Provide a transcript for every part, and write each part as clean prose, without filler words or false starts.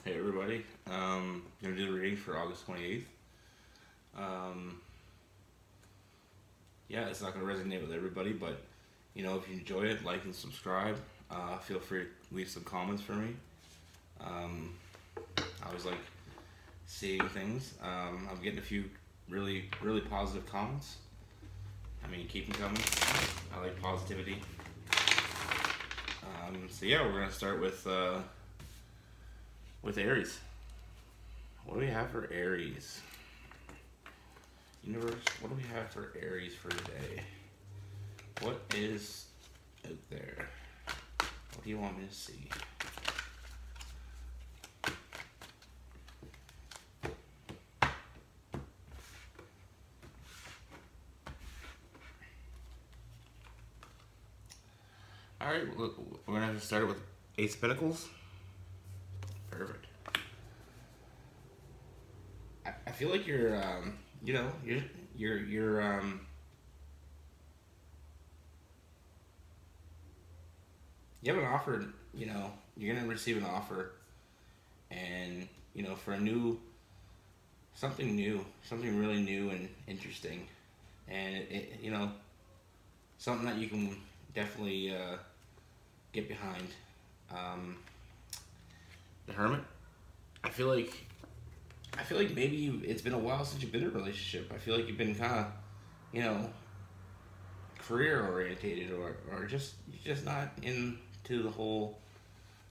Hey everybody, gonna do the reading for August 28th. Um, yeah, it's not gonna resonate with everybody, but if you enjoy it, like and subscribe. Feel free to leave some comments for me. Um, I always like seeing things. I'm getting a few really, really positive comments. I mean, keep them coming. I like positivity. So yeah, we're gonna start with Aries. What do we have for Aries? Universe, what do we have for Aries for today? What is out there? What do you want me to see? Alright, we're gonna start with Ace of Pentacles. Perfect. I feel like you know, you're you have an offer, you're gonna receive an offer, and for something new, something really new and interesting, and something that you can definitely get behind. The Hermit. I feel like maybe it's been a while since you've been in a relationship. I feel like you've been kind of, you know, career orientated, or just you're just not into the whole,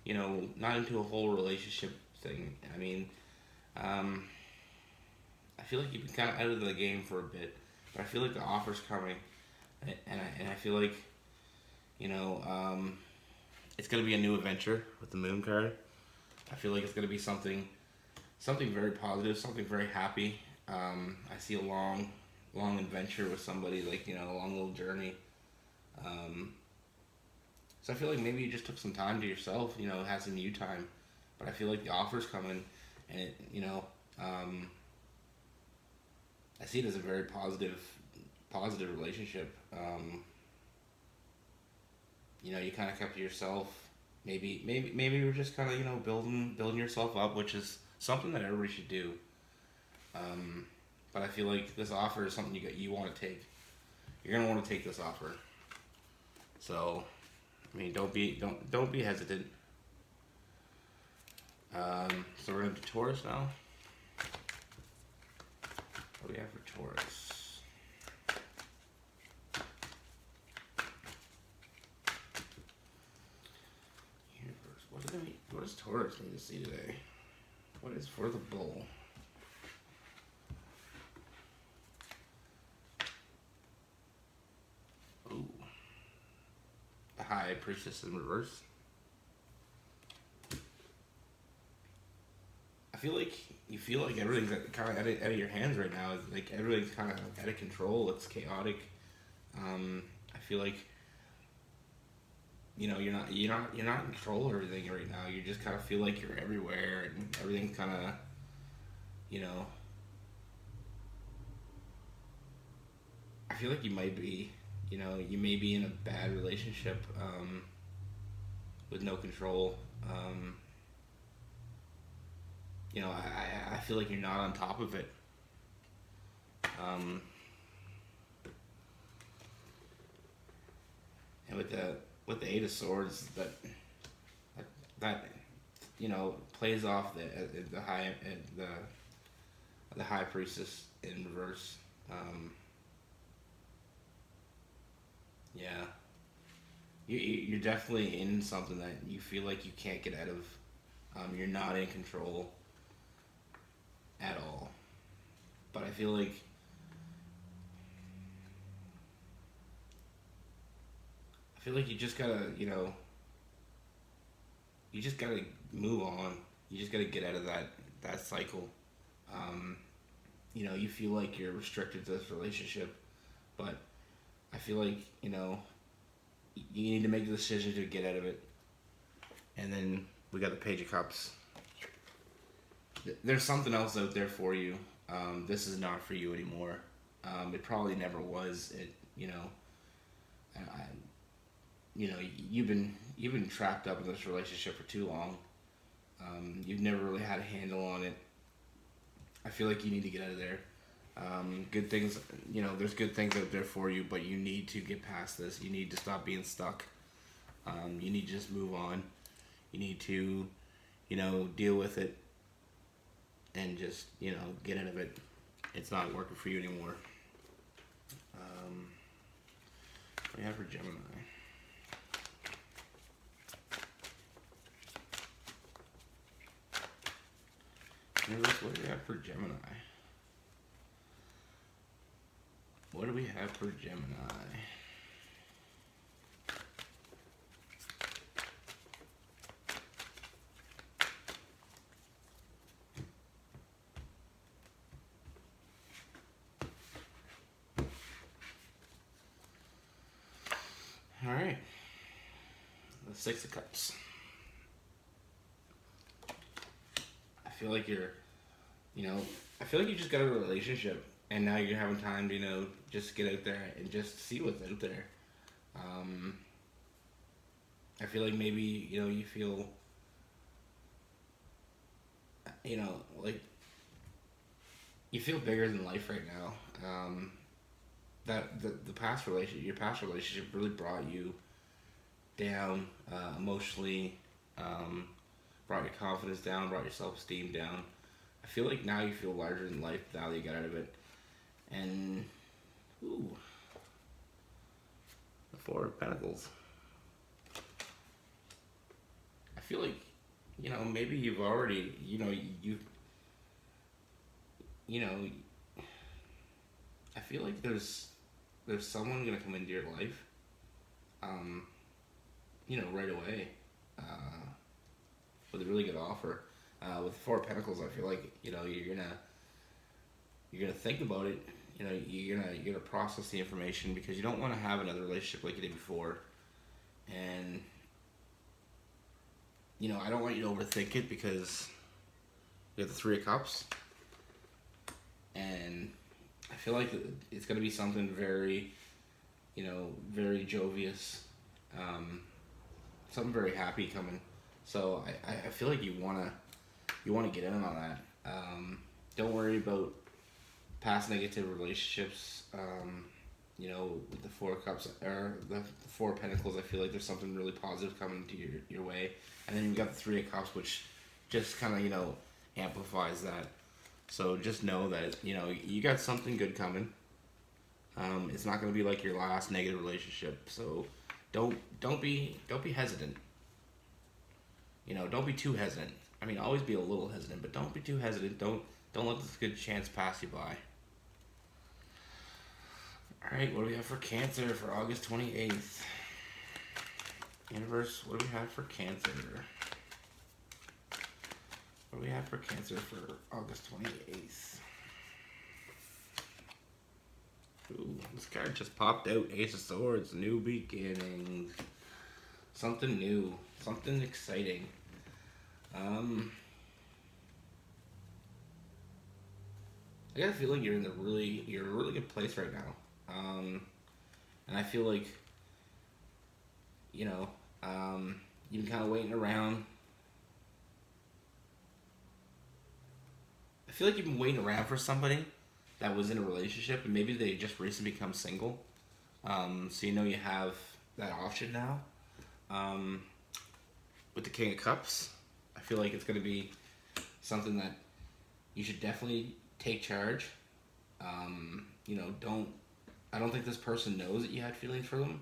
not into a whole relationship thing. I mean, I feel like you've been kind of out of the game for a bit, but I feel like the offer's coming, and I feel like, you know, it's gonna be a new adventure with the Moon card. I feel like it's gonna be something very positive, something very happy. I see a long adventure with somebody, like a long little journey. Um, so I feel like maybe you just took some time to yourself, had some you time. But I feel like the offer's coming, and I see it as a very positive relationship. You kind of kept to yourself. Maybe you're just kind of building yourself up, which is something that everybody should do. But I feel like this offer is something you want to take. You're gonna want to take this offer. So, I mean, don't be hesitant. So we're gonna do Taurus now. What do we have for Taurus? Universe. What does Taurus need to see today? What is for the bull? Ooh. The High Priestess in reverse. I feel like you feel like everything's kind of out of your hands right now. Like everything's kind of out of control. It's chaotic. I feel like you're not in control of everything right now. You just kind of feel like you're everywhere, and everything's kind of you know. I feel like you might be, you may be in a bad relationship, with no control. I feel like you're not on top of it. Um, and with the Eight of Swords, that plays off the High Priestess in reverse. Yeah, you're definitely in something that you feel like you can't get out of. You're not in control at all. But I feel like you just gotta move on. You just gotta get out of that cycle. Um, you feel like you're restricted to this relationship, but I feel like you need to make the decision to get out of it. And then we got the Page of Cups. There's something else out there for you. This is not for you anymore. It probably never was. I, you've been trapped up in this relationship for too long. You've never really had a handle on it. I feel like you need to get out of there. Good things, there's good things out there for you, but you need to get past this. You need to stop being stuck. You need to just move on. You need to, deal with it and just, get out of it. It's not working for you anymore. What do we have for Gemini? What do we have for Gemini? What do we have for Gemini? All right. The Six of Cups. I feel like I feel like you just got a relationship and now you're having time to, just get out there and just see what's out there. I feel like maybe, you feel, like you feel bigger than life right now. That the past relationship, your past relationship really brought you down emotionally, brought your confidence down, brought your self-esteem down. I feel like now you feel larger than life now that you got out of it. And, ooh, the Four of Pentacles. I feel like, maybe you've already, I feel like there's someone gonna come into your life, right away, with a really good offer. With the Four of Pentacles, I feel like you're gonna think about it. You're gonna process the information because you don't want to have another relationship like you did before, and I don't want you to overthink it because you have the Three of Cups, and I feel like it's gonna be something very, very jovious, something very happy coming. So I feel like you wanna get in on that. Don't worry about past negative relationships. With the Four of Cups or the Four of Pentacles, I feel like there's something really positive coming to your way. And then you've got the Three of Cups, which just kind of amplifies that. So just know that you got something good coming. It's not going to be like your last negative relationship. So don't be hesitant. Don't be too hesitant. I mean, always be a little hesitant, but don't be too hesitant. Don't let this good chance pass you by. All right, what do we have for Cancer for August 28th? Universe, what do we have for Cancer? What do we have for Cancer for August 28th? Ooh, this card just popped out. Ace of Swords, new beginnings. Something new, something exciting. I got a feeling you're in a really good place right now. And I feel like, you've been kind of waiting around. I feel like you've been waiting around for somebody that was in a relationship and maybe they just recently become single. So you have that option now. With the King of Cups, I feel like it's going to be something that you should definitely take charge. I don't think this person knows that you had feelings for them,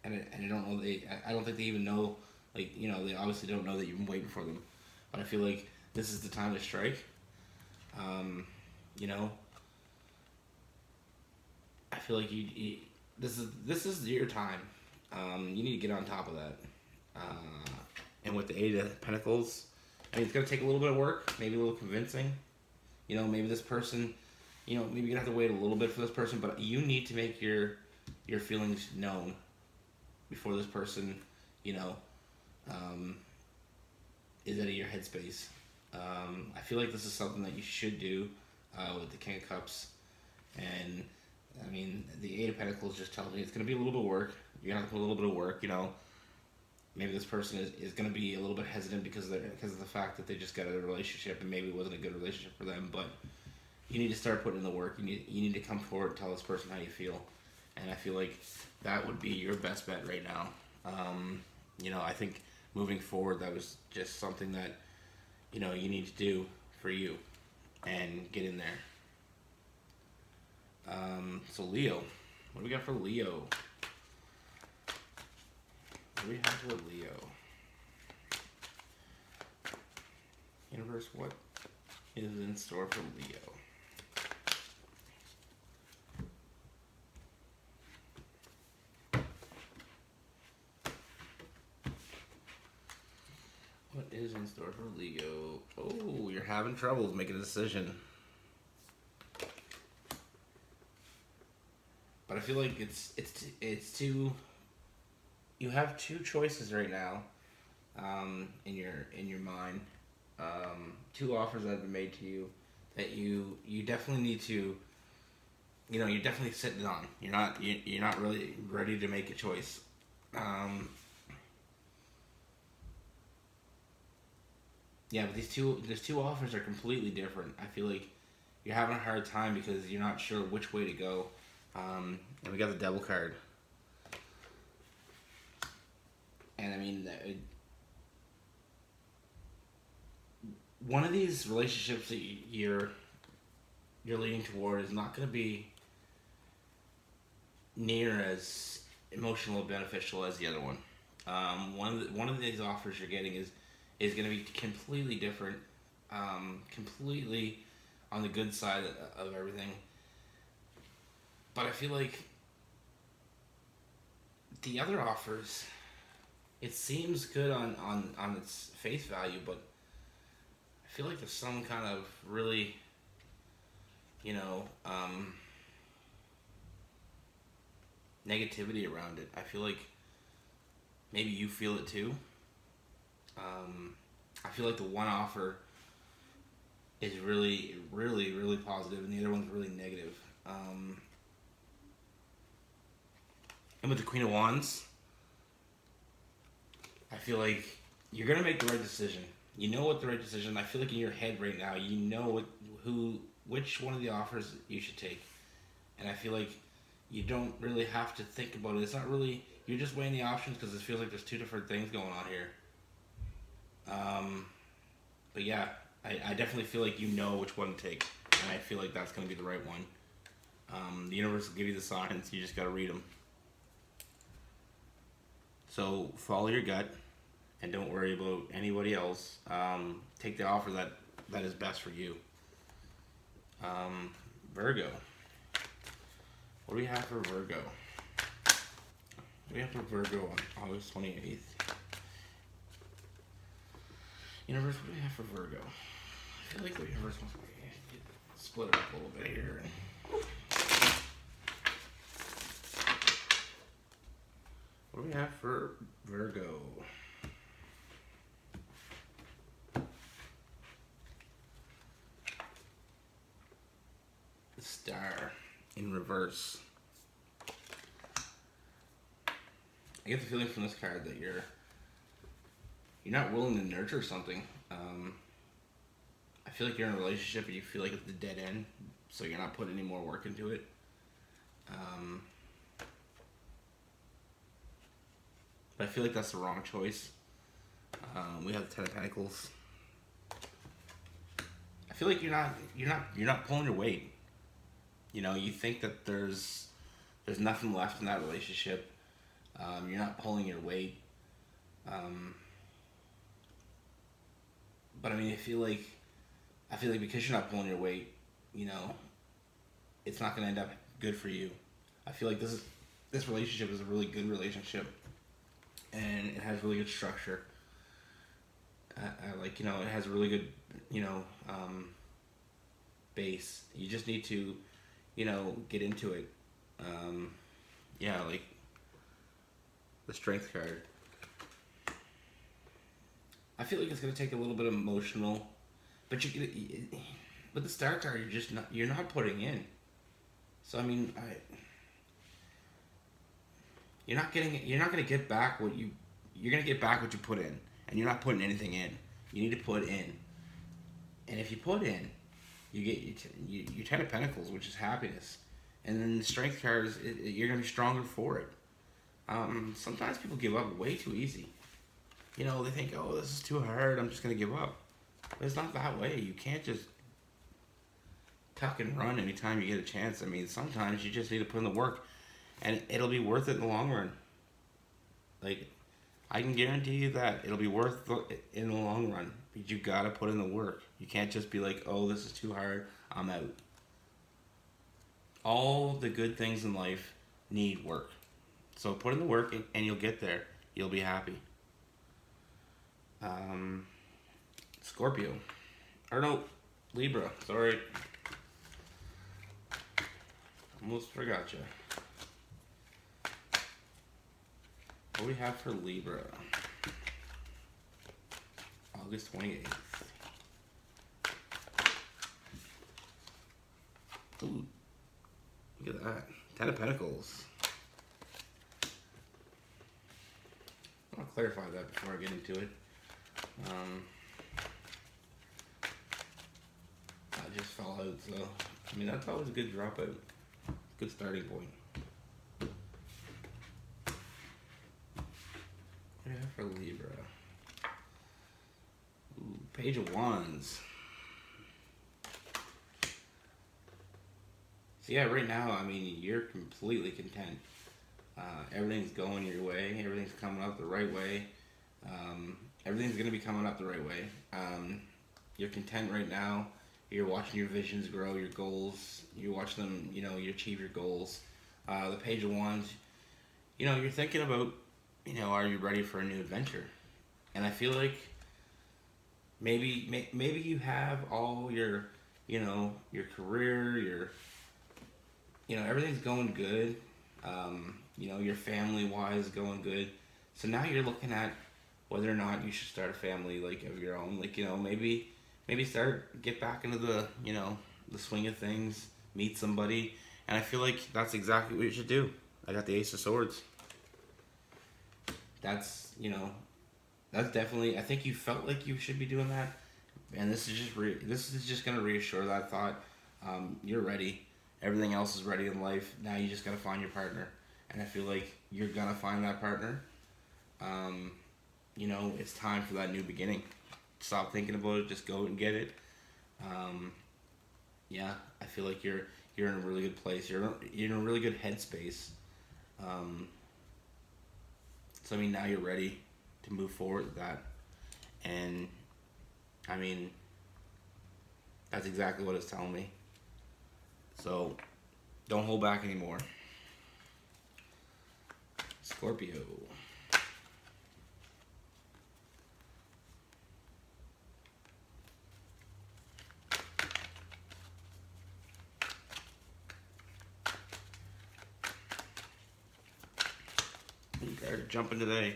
and I don't know I don't think they even know. They obviously don't know that you've been waiting for them, but I feel like this is the time to strike. I feel like this is your time. You need to get on top of that. And with the Eight of Pentacles, I mean, it's gonna take a little bit of work, maybe a little convincing. Maybe this person, maybe you're gonna have to wait a little bit for this person, but you need to make your feelings known before this person, is out of your headspace. I feel like this is something that you should do with the King of Cups, and I mean, the Eight of Pentacles just tells me it's gonna be a little bit of work. You're gonna have to put a little bit of work, maybe this person is going to be a little bit hesitant because of the fact that they just got out of a relationship and maybe it wasn't a good relationship for them. But you need to start putting in the work. You need to come forward and tell this person how you feel, and I feel like that would be your best bet right now. I think moving forward, that was just something that you need to do for you and get in there. So Leo, what do we got for Leo? What do we have for Leo? Universe, what is in store for Leo? What is in store for Leo? Oh, you're having troubles making a decision. But I feel like it's too. You have two choices right now, in your mind. Two offers that have been made to you that you definitely need to. You're definitely sitting on. You're not really ready to make a choice. Yeah, but these two offers are completely different. I feel like you're having a hard time because you're not sure which way to go. And we got the Devil card. And I mean, one of these relationships that you're leading toward is not going to be near as emotional or beneficial as the other one. One of these offers you're getting is going to be completely different, completely on the good side of everything. But I feel like the other offers, it seems good on its face value, but I feel like there's some kind of really, negativity around it. I feel like maybe you feel it too. I feel like the one offer is really, really, really positive, and the other one's really negative. And with the Queen of Wands, I feel like you're gonna make the right decision. You know what the right decision. I feel like in your head right now, you know which one of the offers you should take, and I feel like you don't really have to think about it. It's not really. You're just weighing the options because it feels like there's two different things going on here. But yeah, I definitely feel like you know which one to take, and I feel like that's gonna be the right one. The universe will give you the signs. You just gotta read them. So follow your gut, and don't worry about anybody else. Take the offer that is best for you. Virgo. What do we have for Virgo? What do we have for Virgo on August 28th? Universe, what do we have for Virgo? I feel like the universe wants to split it up a little bit here. What do we have for Virgo? The Star in reverse. I get the feeling from this card that you're not willing to nurture something. I feel like you're in a relationship and you feel like it's the dead end, so you're not putting any more work into it. But I feel like that's the wrong choice. We have the Ten of Pentacles. I feel like you're not pulling your weight. You think that there's nothing left in that relationship. You're not pulling your weight. But I mean, I feel like because you're not pulling your weight, it's not going to end up good for you. I feel like this relationship is a really good relationship, and it has really good structure. It has a really good, base. You just need to, get into it. Like the Strength card. I feel like it's gonna take a little bit of emotional, but with the Star card, you're not putting in. So I mean, you're not gonna get back what you you're gonna get back what you put in, and you're not putting anything in. You need to put in, and if you put in, you get your Ten of Pentacles, which is happiness, and then the Strength card is you're gonna be stronger for it. Sometimes people give up way too easy. You know, they think, oh, this is too hard, I'm just gonna give up. But it's not that way. You can't just tuck and run anytime you get a chance. I mean, sometimes you just need to put in the work, and it'll be worth it in the long run. Like, I can guarantee you that it'll be worth it in the long run. But you gotta put in the work. You can't just be like, oh, this is too hard, I'm out. All the good things in life need work. So put in the work and you'll get there. You'll be happy. Scorpio. Or no, Libra. Sorry. Almost forgot you. What do we have for Libra? August 28th. Ooh. Look at that. Ten of Pentacles. I want to clarify that before I get into it. I just fell out, so I mean that's always a good dropout. Good starting point. What do you have for Libra? Ooh, Page of Wands. So yeah, right now, I mean, you're completely content. Everything's going your way. Everything's coming up the right way. Everything's going to be coming up the right way. You're content right now. You're watching your visions grow, your goals. You watch them, you know, you achieve your goals. The Page of Wands, you know, you're thinking about, you know, are you ready for a new adventure? And I feel like maybe you have all your, you know, your career, your, you know, everything's going good. You know, your family-wise going good. So now you're looking at whether or not you should start a family, like, of your own. Like, you know, maybe get back into the, you know, the swing of things, meet somebody. And I feel like that's exactly what you should do. I got the Ace of Swords. That's, you know, that's definitely, I think you felt like you should be doing that. And this is just going to reassure that thought. You're ready. Everything else is ready in life. Now you just got to find your partner. And I feel like you're going to find that partner. You know, it's time for that new beginning. Stop thinking about it. Just go and get it. Yeah, I feel like you're in a really good place. You're in a really good headspace. So I mean, now you're ready to move forward with that. And I mean, that's exactly what it's telling me. So don't hold back anymore. Scorpio. Jumping today,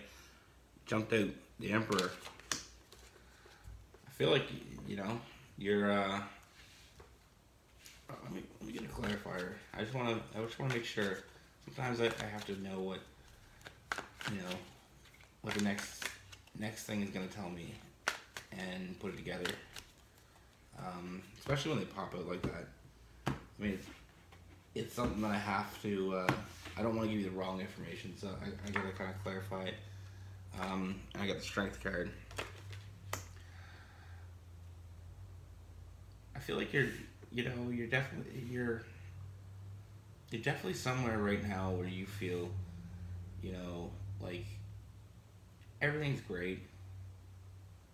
jumped out the Emperor. I feel like, you know, you're let me get a clarifier. I just want to make sure. Sometimes I have to know what, you know, what the next thing is gonna tell me, and put it together. Especially when they pop out like that. I mean, it's something that I have to. I don't want to give you the wrong information, so I gotta kind of clarify it. And I got the Strength card. I feel like you're definitely somewhere right now where you feel, you know, like everything's great.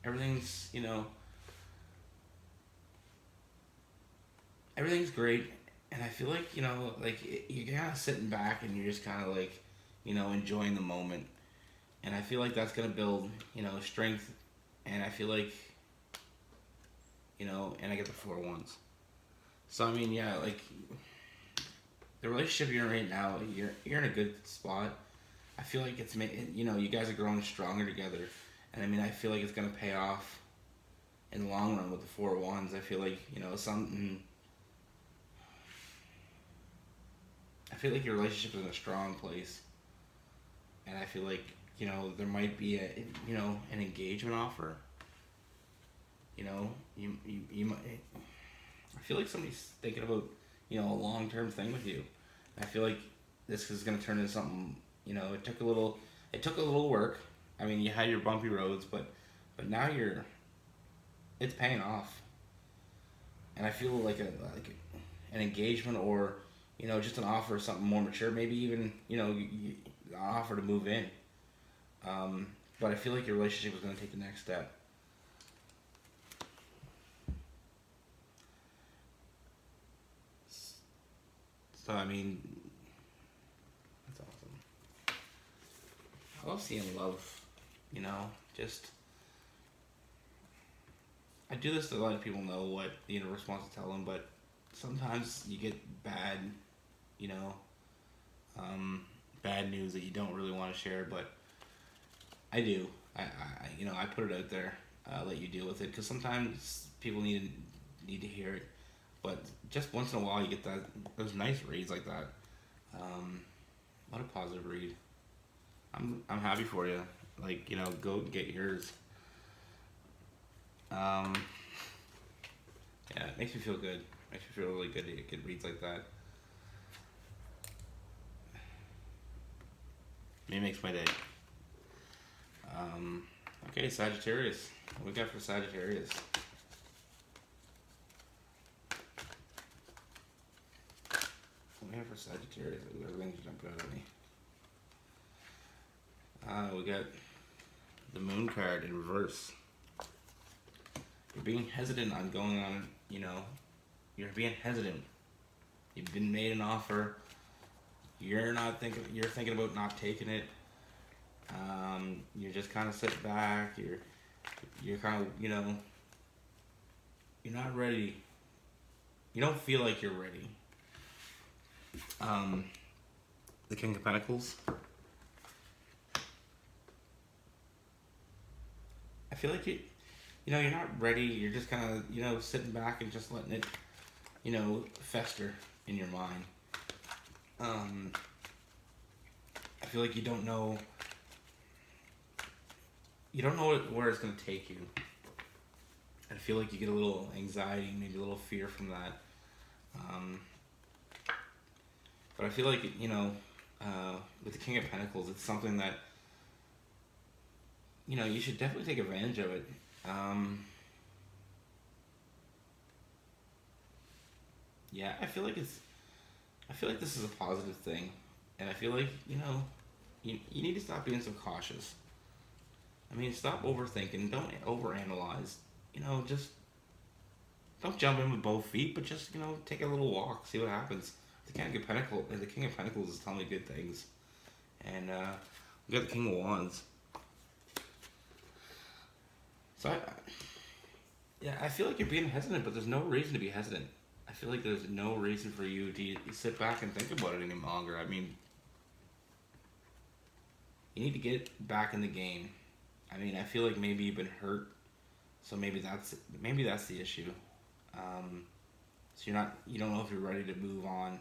Everything's, you know, everything's great. And I feel like, you know, like you're kind of sitting back and you're just kind of like, you know, enjoying the moment. And I feel like that's going to build, you know, strength. And I feel like, you know, and I get the 4 wands. So, I mean, yeah, like the relationship you're in right now, you're in a good spot. I feel like it's, you know, you guys are growing stronger together. And I mean, I feel like it's going to pay off in the long run with the 4 wands. I feel like, you know, I feel like your relationship is in a strong place, and I feel like you know, there might be an engagement offer. You know, you might. I feel like somebody's thinking about, you know, a long-term thing with you. I feel like this is gonna turn into something. You know, it took a little work. I mean, you had your bumpy roads, but now it's paying off. And I feel like an engagement, or, you know, just an offer of something more mature. Maybe even, you know, an offer to move in. But I feel like your relationship is gonna take the next step. So I mean, that's awesome. I love seeing love. You know, just I do this to let people know what the universe wants to tell them, but sometimes you get bad, you know, bad news that you don't really want to share. But I do. You know, I put it out there, let you deal with it, because sometimes people need to hear it. But just once in a while, you get those nice reads like that. What a positive read. I'm happy for you. Like, you know, go get yours. Yeah, it makes me feel good. Makes me feel really good to get reads like that. It makes my day. Okay, Sagittarius. What we got for Sagittarius? What we have for Sagittarius? Everything's jumping out at me. We got the Moon card in reverse. You're being hesitant on going on, you know, you're being hesitant. You've been made an offer. You're thinking about not taking it. You're just kind of sitting back. You're kind of, you know, you're not ready. You don't feel like you're ready. The King of Pentacles. I feel like you know, you're not ready. You're just kind of, you know, sitting back and just letting it, you know, fester in your mind. I feel like you don't know where it's going to take you. I feel like you get a little anxiety, maybe a little fear from that. But I feel like, you know, with the King of Pentacles, it's something that, you know, you should definitely take advantage of it. Yeah, I feel like this is a positive thing, and I feel like, you know, you need to stop being so cautious. I mean, stop overthinking. Don't overanalyze. You know, just don't jump in with both feet, but just, you know, take a little walk, see what happens. The King of Pentacles is telling me good things, and we got the King of Wands. So I feel like you're being hesitant, but there's no reason to be hesitant. I feel like there's no reason for you to sit back and think about it any longer. I mean, you need to get back in the game. I mean, I feel like maybe you've been hurt, so maybe that's the issue. So you don't know if you're ready to move on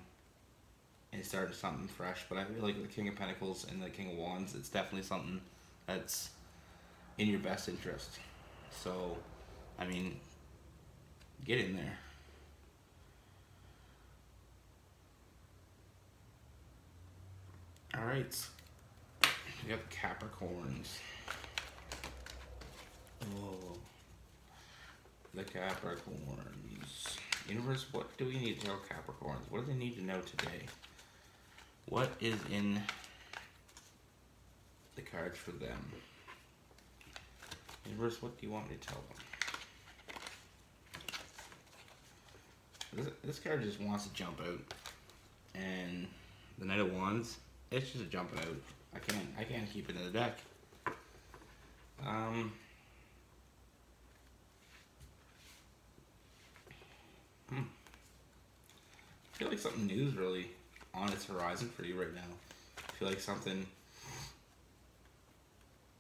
and start something fresh. But I feel like with the King of Pentacles and the King of Wands, it's definitely something that's in your best interest. So, I mean, get in there. All right, we got the Capricorns. Oh, the Capricorns. Universe, what do we need to tell Capricorns? What do they need to know today? What is in the cards for them? Universe, what do you want me to tell them? This card just wants to jump out, and the Knight of Wands, it's just jumping out. I can't keep it in the deck. I feel like something new is really on its horizon for you right now. I feel like something.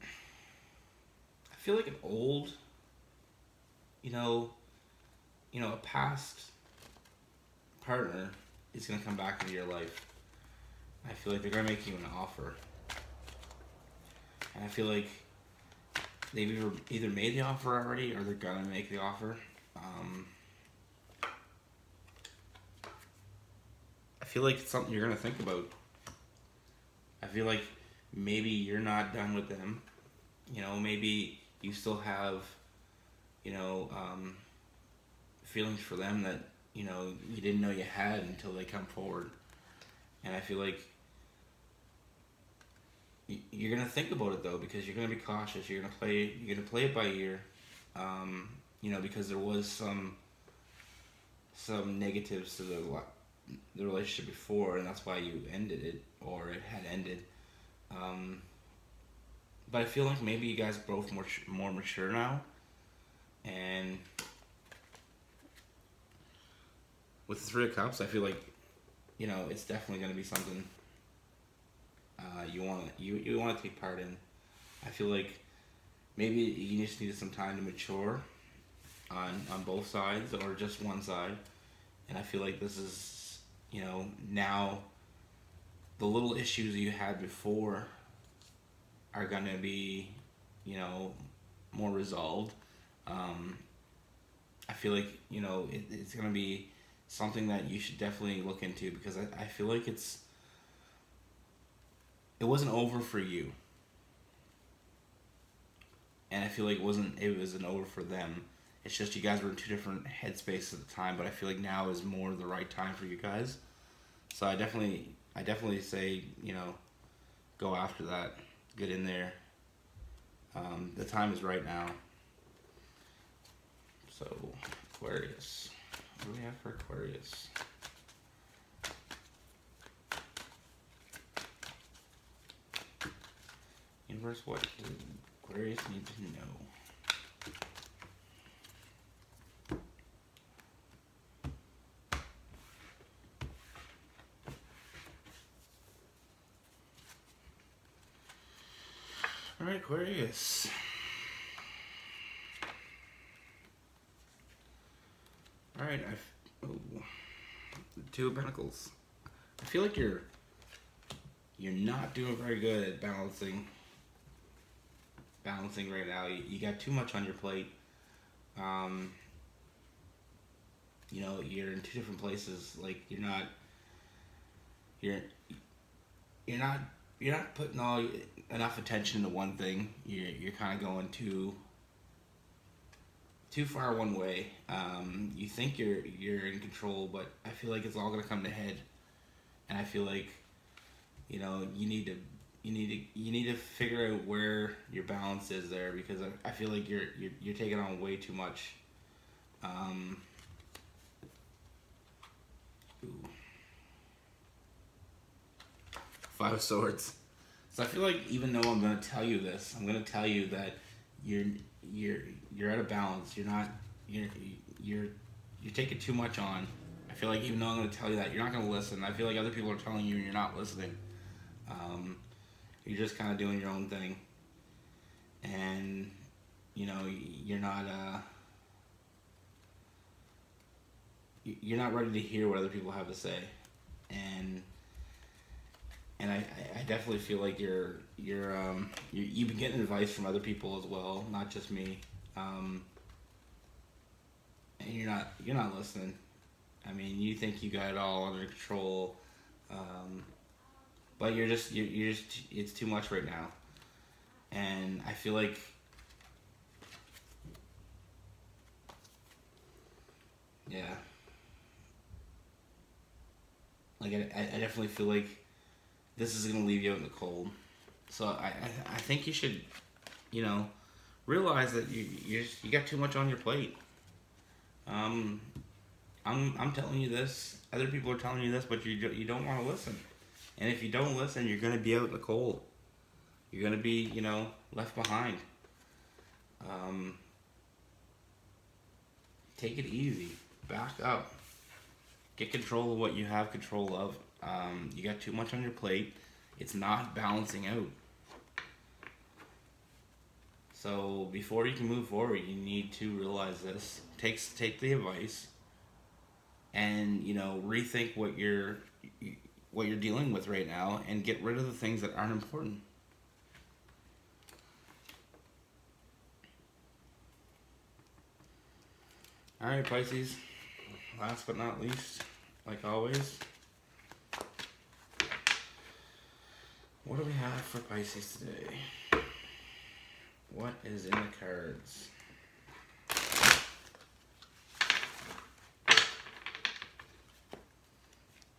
I feel like an old, you know, a past partner is gonna come back into your life. I feel like they're gonna make you an offer. And I feel like they've either made the offer already or they're gonna make the offer. I feel like it's something you're gonna think about. I feel like maybe you're not done with them. Maybe you still have, you know, feelings for them that, you didn't know you had until they come forward. And I feel like you're gonna think about it though, because you're gonna be cautious. You're gonna play it by ear. Because there was some negatives to the relationship before, and that's why you ended it, or it had ended. But I feel like maybe you guys are both more mature now, and with the Three of Cups, I feel like it's definitely going to be something you want to take part in. I feel like maybe you just needed some time to mature on both sides or just one side, and I feel like this is now the little issues you had before are going to be more resolved. I feel like it's going to be something that you should definitely look into, because I feel like it wasn't over for you, and I feel like it wasn't over for them. It's just you guys were in two different headspaces at the time, but I feel like now is more the right time for you guys. So I definitely say go after that, get in there. The time is right now. So Aquarius. What do we have for Aquarius? Universe, what does Aquarius need to know? Alright, Aquarius. Alright, Two of Pentacles. I feel like you're not doing very good at balancing right now. You got too much on your plate. You're in two different places. Like you're not putting enough attention into one thing. You're kind of going too far one way. You think you're in control, but I feel like it's all gonna come to head. And I feel like you need to figure out where your balance is there, because I feel like you're taking on way too much. Five of Swords. So I feel like even though I'm going to tell you this, I'm going to tell you that you're at a balance. You're taking too much on. I feel like even though I'm going to tell you that, you're not going to listen. I feel like other people are telling you and you're not listening. You're just kind of doing your own thing, and you're not ready to hear what other people have to say, and I definitely feel like you've been getting advice from other people as well, not just me, and you're not listening. I mean, you think you got it all under control, but you're just it's too much right now, and I feel like like I definitely feel like this is gonna leave you out in the cold. So I think you should realize that you got too much on your plate. I'm telling you this. Other people are telling you this, but you don't want to listen. And if you don't listen, you're gonna be out in the cold. You're gonna be left behind. Take it easy. Back up. Get control of what you have control of. You got too much on your plate. It's not balancing out. So before you can move forward, you need to realize this. Take the advice, and rethink what you're dealing with right now, and get rid of the things that aren't important. Alright, Pisces. Last but not least, like always, what do we have for Pisces today? What is in the cards?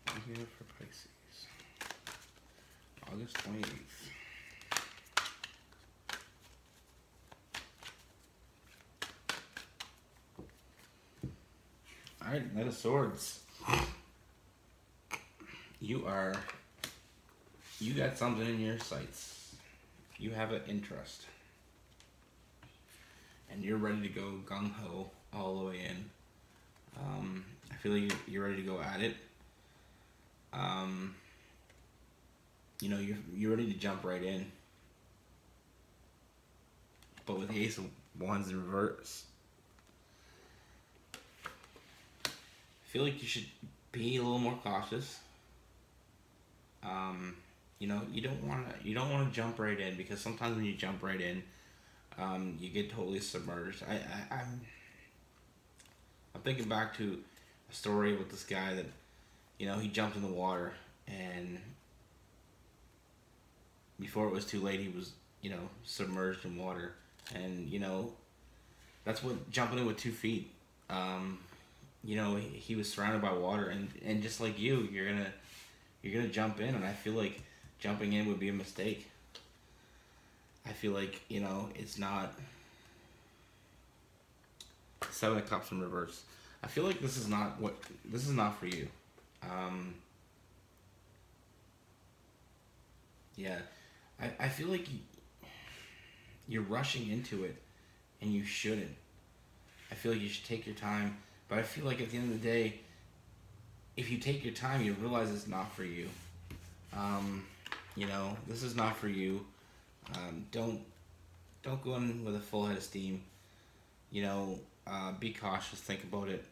What do we have for Pisces? August 28th. Alright, Knight of Swords. You got something in your sights. You have an interest. And you're ready to go gung-ho all the way in. I feel like you're ready to go at it. You know, you're ready to jump right in. But with Ace of Wands in reverse, I feel like you should be a little more cautious. You know, you don't want to jump right in, because sometimes when you jump right in, you get totally submerged. I'm thinking back to a story with this guy that, you know, he jumped in the water, and before it was too late, he was, you know, submerged in water. And, you know, that's what jumping in with 2 feet. You know, he was surrounded by water, and just like you're gonna jump in, and I feel like jumping in would be a mistake. I feel like, you know, it's not. 7 of Cups in reverse. I feel like this is not for you. Yeah, I feel like you're rushing into it, and you shouldn't. I feel like you should take your time, but I feel like at the end of the day, if you take your time, you realize it's not for you. You know, this is not for you. Don't go in with a full head of steam. You know, be cautious. Think about it.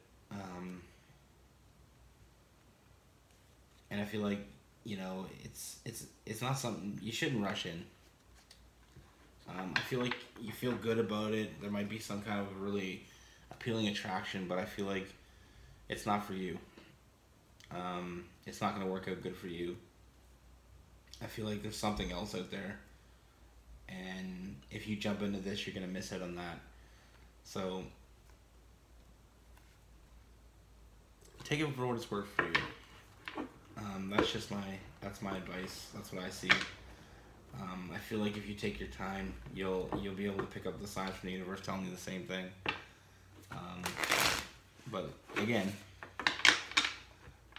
And I feel like, you know, it's not something you shouldn't rush in. I feel like you feel good about it. There might be some kind of really appealing attraction, but I feel like it's not for you. It's not going to work out good for you. I feel like there's something else out there, and if you jump into this, you're going to miss out on that. So take it for what it's worth for you. That's my advice. That's what I see. I feel like if you take your time, you'll be able to pick up the signs from the universe telling you the same thing. But again,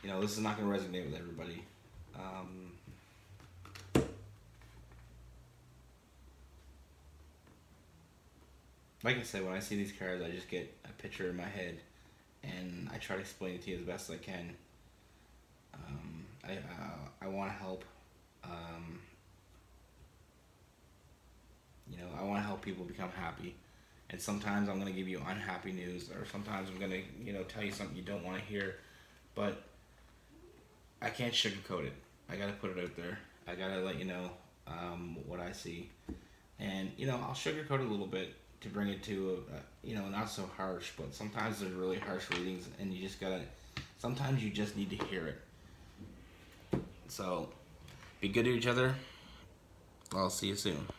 you know, this is not going to resonate with everybody. Like I said, when I see these cards, I just get a picture in my head, and I try to explain it to you as best as I can. I want to help. You know, I want to help people become happy. And sometimes I'm going to give you unhappy news, or sometimes I'm going to, you know, tell you something you don't want to hear. But I can't sugarcoat it. I got to put it out there. I got to let you know what I see. And, you know, I'll sugarcoat it a little bit to bring it to, you know, not so harsh. But sometimes there's really harsh readings, and you just got to, sometimes you just need to hear it. So, be good to each other. I'll see you soon.